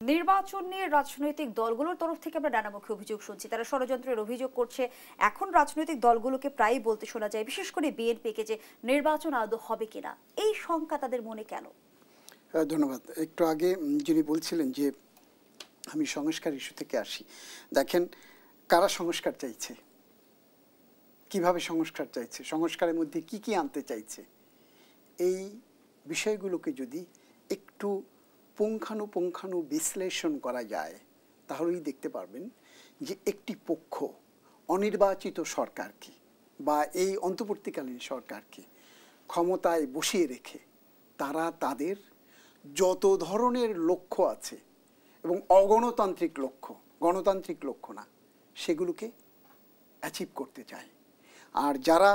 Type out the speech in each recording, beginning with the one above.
নির্বাচন নিয়ে রাজনৈতিক দলগুলোর তরফ থেকে আমরা নানামুখী অভিযোগ শুনছি, তারা ষড়যন্ত্রের অভিযোগ করছে। এখন রাজনৈতিক দলগুলোকে প্রায়ই বলতে শোনা যায়, বিশেষ করে বিএনপিকে, যে নির্বাচন আদৌ হবে কিনা, এই শঙ্কা তাদের মনে কেন? ধন্যবাদ। একটু আগে যিনি বলছিলেন যে আমি সংস্কার ইস্যু থেকে আসি, দেখেন কারা সংস্কার চাইছে, কিভাবে সংস্কার চাইছে, সংস্কারের মধ্যে কি কি আনতে চাইছে, এই বিষয়গুলোকে যদি একটু পুঙ্খানু বিশ্লেষণ করা যায় তাহলেই দেখতে পারবেন যে একটি পক্ষ অনির্বাচিত সরকারকে বা এই অন্তর্বর্তীকালীন সরকারকে ক্ষমতায় বসিয়ে রেখে তারা তাদের যত ধরনের লক্ষ্য আছে এবং অগণতান্ত্রিক লক্ষ্য, গণতান্ত্রিক লক্ষ্য না, সেগুলোকে অ্যাচিভ করতে চায়। আর যারা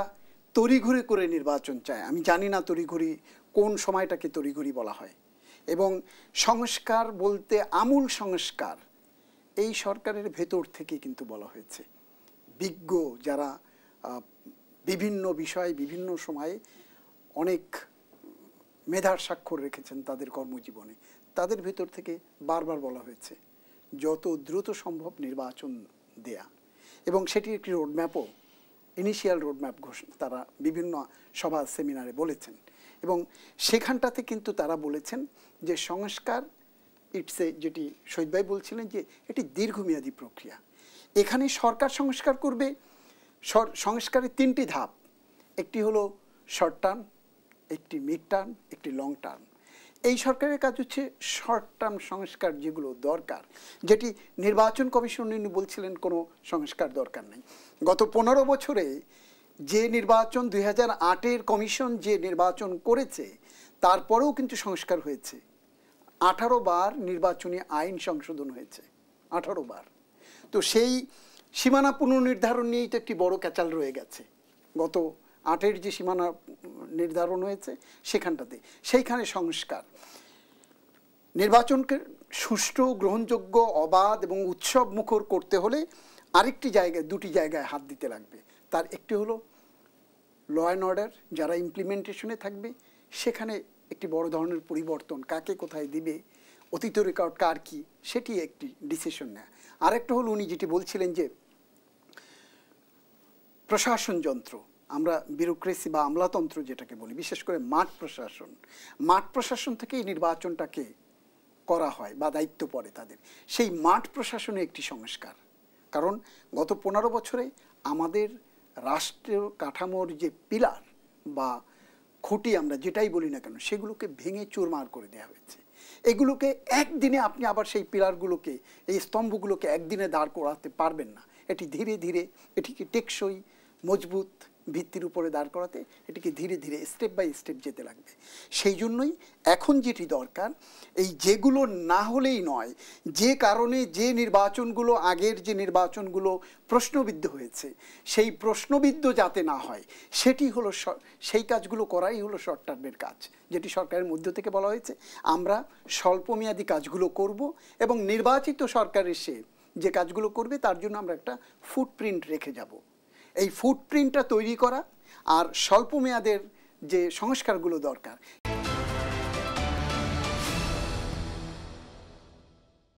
তড়িঘড়ি করে নির্বাচন চায়, আমি জানি না তড়িঘড়ি কোন সময়টাকে তড়িঘড়ি বলা হয়, এবং সংস্কার বলতে আমূল সংস্কার এই সরকারের ভেতর থেকে কিন্তু বলা হয়েছে। বিজ্ঞ যারা বিভিন্ন বিষয়ে বিভিন্ন সময়ে অনেক মেধার স্বাক্ষর রেখেছেন তাদের কর্মজীবনে, তাদের ভেতর থেকে বারবার বলা হয়েছে যত দ্রুত সম্ভব নির্বাচন দেয়া, এবং সেটির একটি রোডম্যাপও, ইনিশিয়াল রোডম্যাপ তারা বিভিন্ন সভা সেমিনারে বলেছেন। এবং সেখানটাতে কিন্তু তারা বলেছেন যে সংস্কার যেটি শহীদ ভাই বলছিলেন যে এটি দীর্ঘমেয়াদী প্রক্রিয়া। এখানে সরকার সংস্কার করবে, সংস্কারের তিনটি ধাপ, একটি হলো শর্ট টার্ম, একটি মিড টার্ম, একটি লং টার্ম। এই সরকারের কাজ হচ্ছে শর্ট টার্ম সংস্কার যেগুলো দরকার, যেটি নির্বাচন কমিশন বলছিলেন কোনো সংস্কার দরকার নেই। গত 15 বছরে যে নির্বাচন 2008-এর কমিশন যে নির্বাচন করেছে তারপরেও কিন্তু সংস্কার হয়েছে। 18 বার নির্বাচনী আইন সংশোধন হয়েছে, 18 বার। তো সেই সীমানা পুনর্নির্ধারণ নিয়েই তো একটি বড় ক্যাচাল রয়ে গেছে। গত 8-এর যে সীমানা নির্ধারণ হয়েছে সেখানটাতে, সেইখানে সংস্কার, নির্বাচনকে সুষ্ঠু, গ্রহণযোগ্য, অবাধ এবং উৎসব মুখর করতে হলে আরেকটি জায়গায়, দুটি জায়গায় হাত দিতে লাগবে। তার একটি হলো ল অ্যান্ড অর্ডার, যারা ইমপ্লিমেন্টেশনে থাকবে সেখানে একটি বড় ধরনের পরিবর্তন, কাকে কোথায় দিবে, অতীত রেকর্ড কার কি, সেটি একটি ডিসিশন নেয়। আরেকটা হলো উনি যেটি বলছিলেন যে প্রশাসন যন্ত্র, আমরা বিউরোক্রেসি বা আমলাতন্ত্র যেটাকে বলি, বিশেষ করে মাঠ প্রশাসন থেকে এই নির্বাচনটাকে করা হয় বা দায়িত্ব পড়ে তাদের, সেই মাঠ প্রশাসনে একটি সংস্কার। কারণ গত 15 বছরে আমাদের রাষ্ট্রীয় কাঠামোর যে পিলার বা খুঁটি আমরা যেটাই বলি না কেন, সেগুলোকে ভেঙে চুরমার করে দেওয়া হয়েছে। এগুলোকে একদিনে আপনি আবার সেই পিলারগুলোকে, এই স্তম্ভগুলোকে একদিনে দাঁড় করাতে পারবেন না। এটি ধীরে ধীরে, এটিকে টেকসই মজবুত ভিত্তির উপরে দাঁড় করাতে এটিকে ধীরে ধীরে স্টেপ বাই স্টেপ যেতে লাগবে। সেই জন্যই এখন যেটি দরকার, এই যেগুলো না হলেই নয়, যে কারণে যে নির্বাচনগুলো, আগের যে নির্বাচনগুলো প্রশ্নবিদ্ধ হয়েছে, সেই প্রশ্নবিদ্ধ যাতে না হয় সেটি হলো, সেই কাজগুলো করাই হলো শর্ট টার্মের কাজ, যেটি সরকারের মধ্য থেকে বলা হয়েছে আমরা স্বল্পমেয়াদী কাজগুলো করব, এবং নির্বাচিত সরকার এসে যে কাজগুলো করবে তার জন্য আমরা একটা ফুটপ্রিন্ট রেখে যাব। এই ফুটপ্রিন্টটা তৈরি করা আর স্বল্প মেয়াদের যে সংস্কারগুলো দরকার,